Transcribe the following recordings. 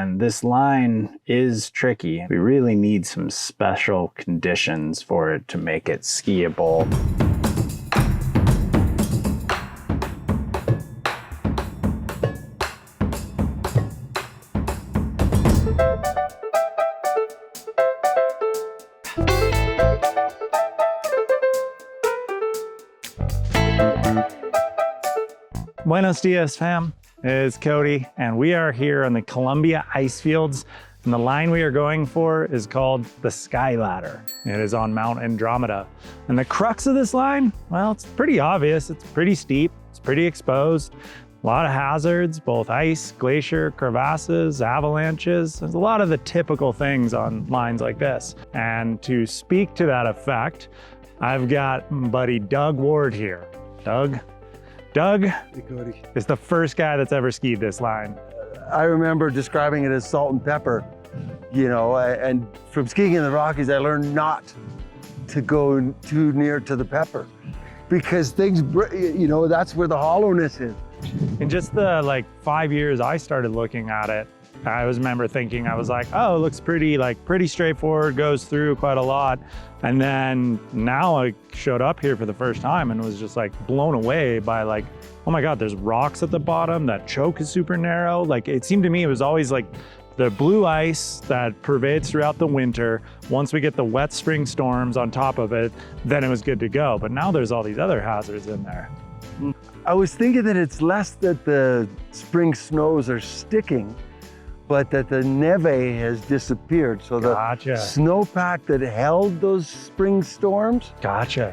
And this line is tricky. We really need some special conditions for it to make it skiable. Buenos dias, fam. It's Cody, and we are here on the Columbia ice fields, and the line we are going for is called the Skyladder. It is on Mount Andromeda. And the crux of this line, well, it's pretty obvious. It's pretty steep, it's pretty exposed, a lot of hazards, both ice, glacier, crevasses, avalanches. There's a lot of the typical things on lines like this. And to speak to that effect, I've got my buddy Doug Ward here. Doug is the first guy that's ever skied this line. I remember describing it as salt and pepper, you know, and from skiing in the Rockies, I learned not to go too near to the pepper because things, you know, that's where the hollowness is. In just the 5 years I started looking at it, I remember thinking, I was like, oh, it looks pretty straightforward, goes through quite a lot. And then now I showed up here for the first time and was just blown away by oh my God, there's rocks at the bottom. That choke is super narrow. It seemed to me it was always the blue ice that pervades throughout the winter. Once we get the wet spring storms on top of it, then it was good to go. But now there's all these other hazards in there. I was thinking that it's less that the spring snows are sticking, but that the neve has disappeared. So the snowpack that held those spring storms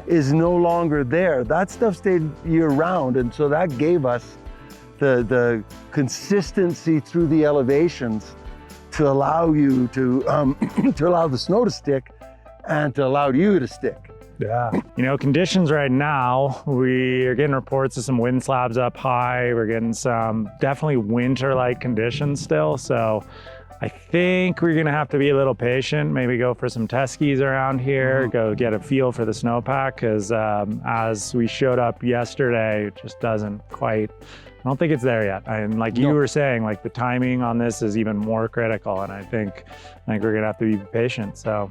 is no longer there. That stuff stayed year round. And so that gave us the consistency through the elevations to allow you to, to allow the snow to stick and to allow you to stick. Yeah. You know, conditions right now, we are getting reports of some wind slabs up high. We're getting some definitely winter-like conditions still. So I think we're gonna have to be a little patient, maybe go for some test skis around here, go get a feel for the snowpack, because as we showed up yesterday, it just doesn't quite, I don't think it's there yet. And you were saying, the timing on this is even more critical. And I think we're gonna have to be patient. So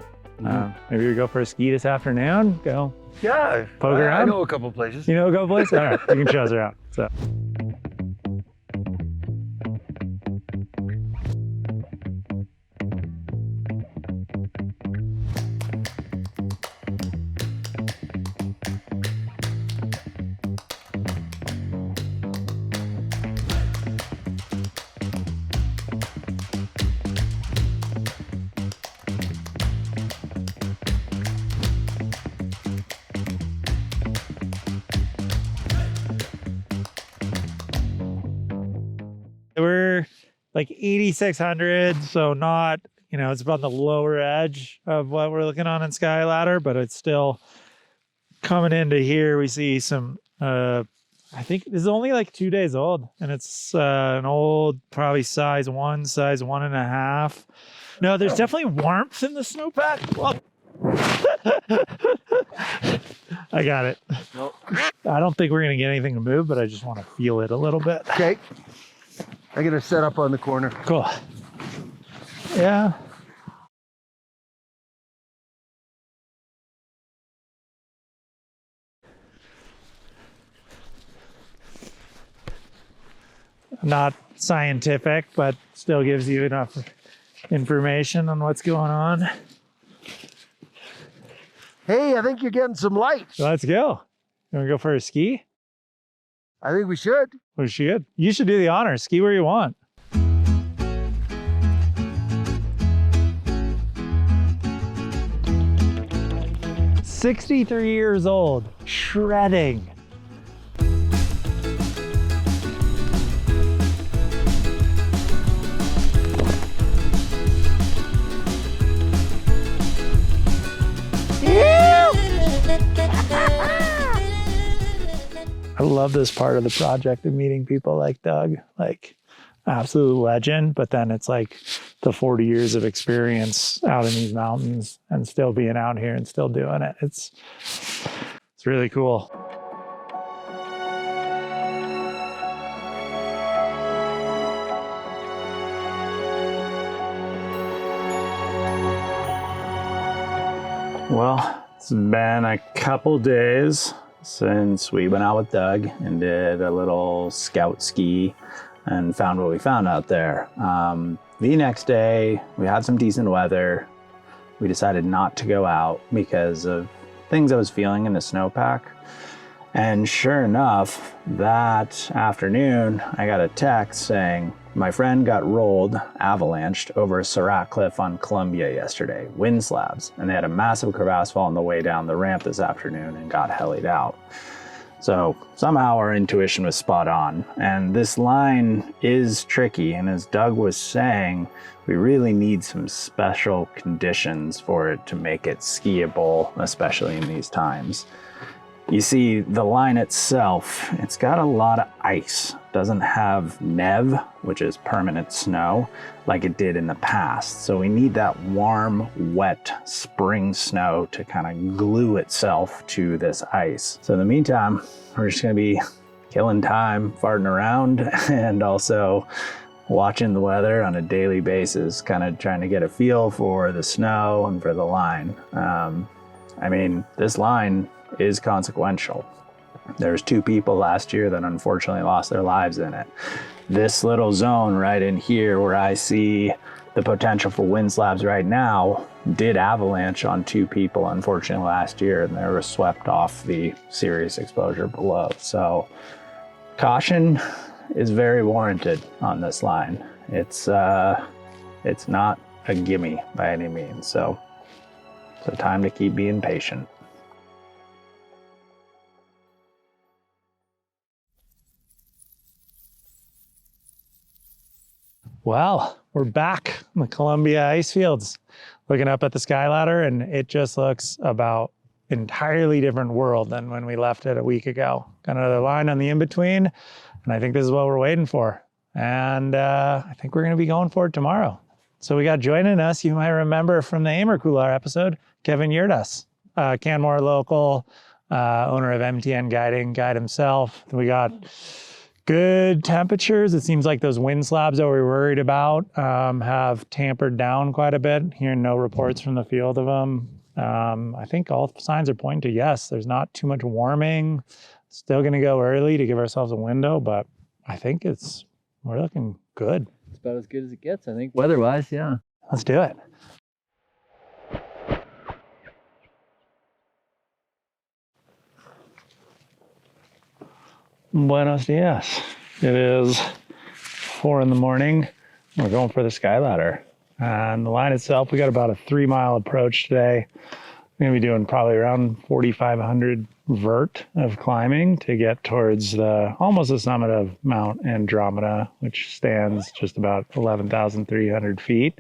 maybe we go for a ski this afternoon, go poke around. I know a couple places. You know a couple places? All right, you can show us around. So. We're 8,600, so not, it's about the lower edge of what we're looking on in Skyladder, but it's still coming into here. We see some, I think this is only 2 days old, and it's an old, probably size 1.5. No, there's definitely warmth in the snowpack. Look. I got it. Nope. I don't think we're going to get anything to move, but I just want to feel it a little bit. Okay. I got to set up on the corner. Cool. Yeah. Not scientific, but still gives you enough information on what's going on. Hey, I think you're getting some light. Let's go. You want to go for a ski? I think we should. We should. You should do the honors. Ski where you want. "63 years old, shredding." I love this part of the project of meeting people like Doug, absolute legend, but then it's the 40 years of experience out in these mountains and still being out here and still doing it. It's really cool. Well, it's been a couple days since we went out with Doug and did a little scout ski and found what we found out there. The next day, we had some decent weather. We decided not to go out because of things I was feeling in the snowpack. And sure enough, that afternoon, I got a text saying, my friend got rolled, avalanched over a Serac cliff on Columbia yesterday, wind slabs, and they had a massive crevasse fall on the way down the ramp this afternoon and got hellied out. So somehow our intuition was spot on. And this line is tricky. And as Doug was saying, we really need some special conditions for it to make it skiable, especially in these times. You see, the line itself, it's got a lot of ice. It doesn't have neve, which is permanent snow, like it did in the past. So we need that warm, wet spring snow to kind of glue itself to this ice. So in the meantime, we're just gonna be killing time, farting around, and also watching the weather on a daily basis, kind of trying to get a feel for the snow and for the line. I mean, this line is consequential. There's 2 people last year that unfortunately lost their lives in it. This little zone right in here where I see the potential for wind slabs right now did avalanche on 2 people unfortunately last year, and they were swept off the serious exposure below. So caution is very warranted on this line. It's not a gimme by any means. So time to keep being patient. Well, we're back in the Columbia ice fields, looking up at the Skyladder, and it just looks about entirely different world than when we left it a week ago. Got another line on the in-between, and I think this is what we're waiting for. And I think we're gonna be going for it tomorrow. So we got joining us, you might remember from the Amercoolar episode, Kevin Hjertaas, Canmore local, owner of MTN Guide himself. We got good temperatures. It seems like those wind slabs that we were worried about have tampered down quite a bit. Hearing no reports from the field of them. I think all signs are pointing to yes, there's not too much warming. Still gonna go early to give ourselves a window, but I think we're looking good. It's about as good as it gets, I think, weather-wise, yeah. Let's do it. Buenos dias. It is 4 in the morning. We're going for the Skyladder. And the line itself, we got about a 3-mile approach today. We're gonna be doing probably around 4,500 vert of climbing to get towards almost the summit of Mount Andromeda, which stands just about 11,300 feet.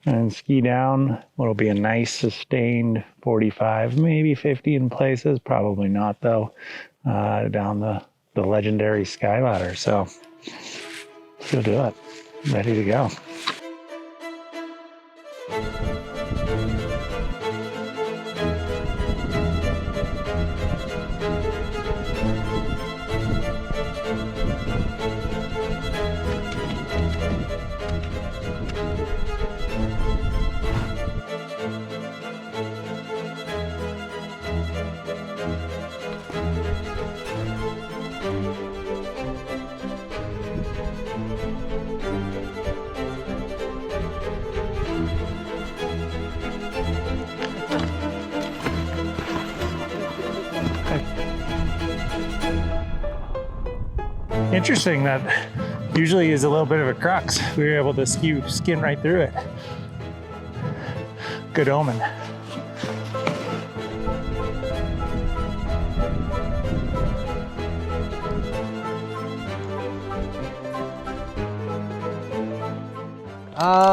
And ski down what'll be a nice sustained 45, maybe 50 in places, probably not though, down the legendary Skyladder. So let's go do it. Ready to go. Interesting that usually is a little bit of a crux. We were able to skin right through it. Good omen.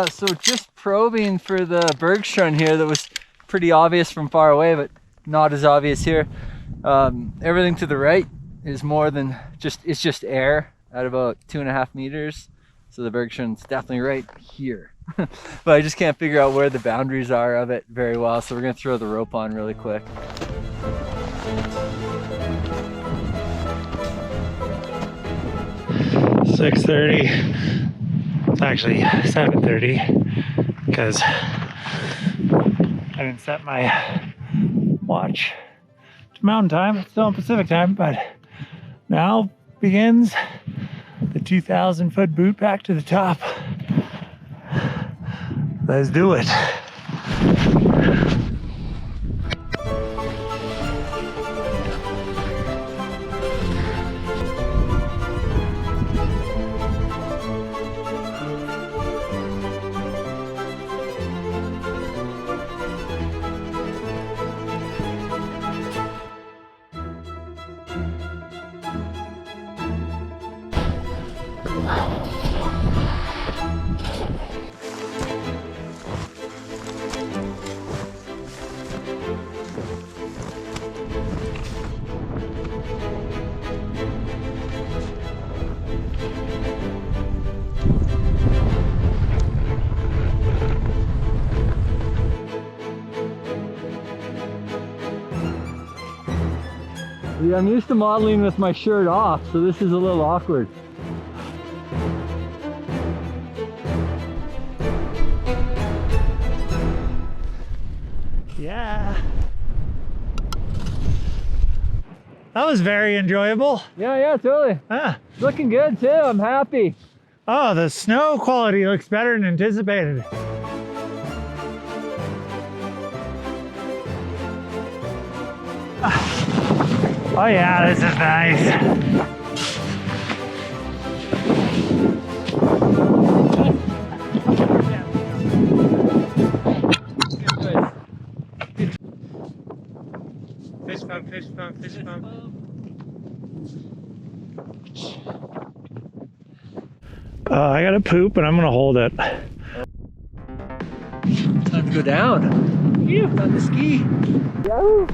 So just probing for the Bergstrand here that was pretty obvious from far away, but not as obvious here. Everything to the right is more than it's just air at about 2.5 meters. So the Bergstrand's definitely right here. But I just can't figure out where the boundaries are of it very well. So we're gonna throw the rope on really quick. .30. It's actually 7:30 because I didn't set my watch. It's mountain time, it's still Pacific time, but now begins the 2,000-foot boot pack to the top. Let's do it. Yeah, I'm used to modeling with my shirt off, so this is a little awkward. Yeah. That was very enjoyable. Yeah, totally. Ah. Looking good too, I'm happy. Oh, the snow quality looks better than anticipated. Oh yeah, this is nice. Fish pump, fish pump, fish pump. I gotta poop and I'm gonna hold it. Time to go down. Phew, on the ski. Yahoo!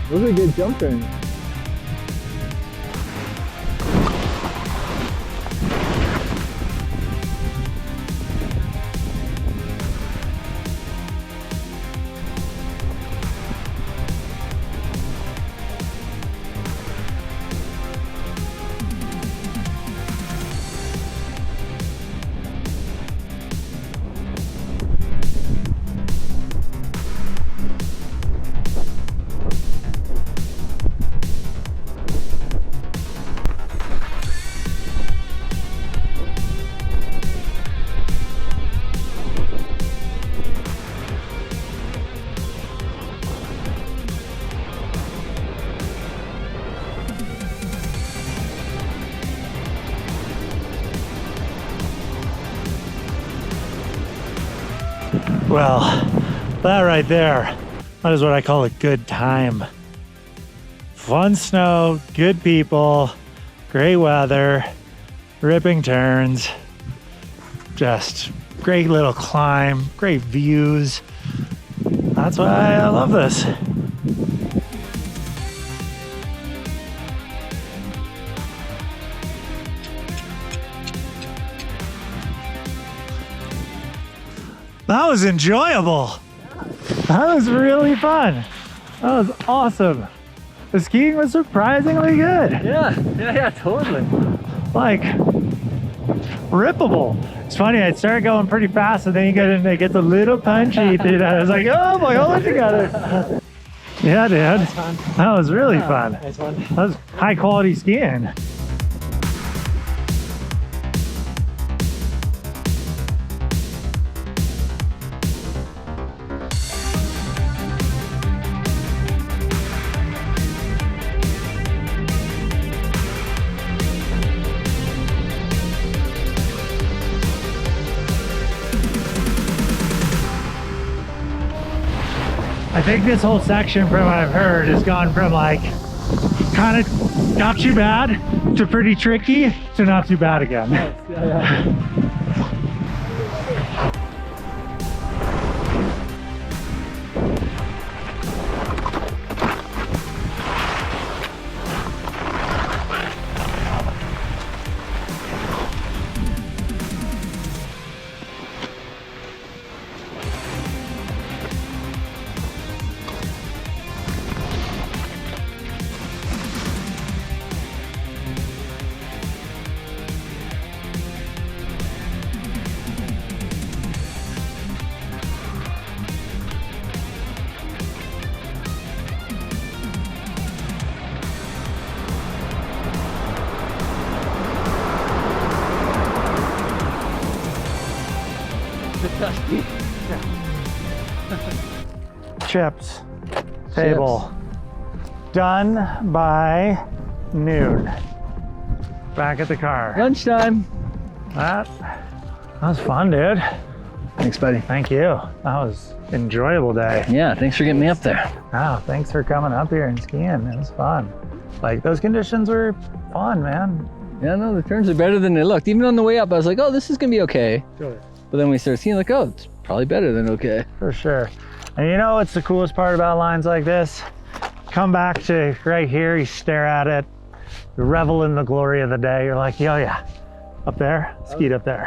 Those are good jump turns. Well, that right there, that is what I call a good time. Fun snow, good people, great weather, ripping turns, just great little climb, great views. That's why I love this. That was enjoyable. That was really fun. That was awesome. The skiing was surprisingly good. Yeah, totally. Like, rippable. It's funny, I started going pretty fast and then you get in, it gets a little punchy. I was like, oh my, hold it together. Yeah, dude. That was really fun. Nice one. That was high quality skiing. I think this whole section, from what I've heard, has gone from like kind of not too bad to pretty tricky to not too bad again. Yeah. Chips. Table. Done by noon. Back at the car. Lunchtime. That was fun, dude. Thanks, buddy. Thank you. That was an enjoyable day. Yeah, thanks for getting me up there. Wow, thanks for coming up here and skiing. It was fun. Like, those conditions were fun, man. Yeah, no, the turns are better than they looked. Even on the way up, I was like, oh, this is gonna be okay. Sure. But then we started seeing like, oh, it's probably better than okay. For sure. And you know what's the coolest part about lines like this? Come back to right here, you stare at it, you revel in the glory of the day. You're like, yo, yeah, up there, skied up there.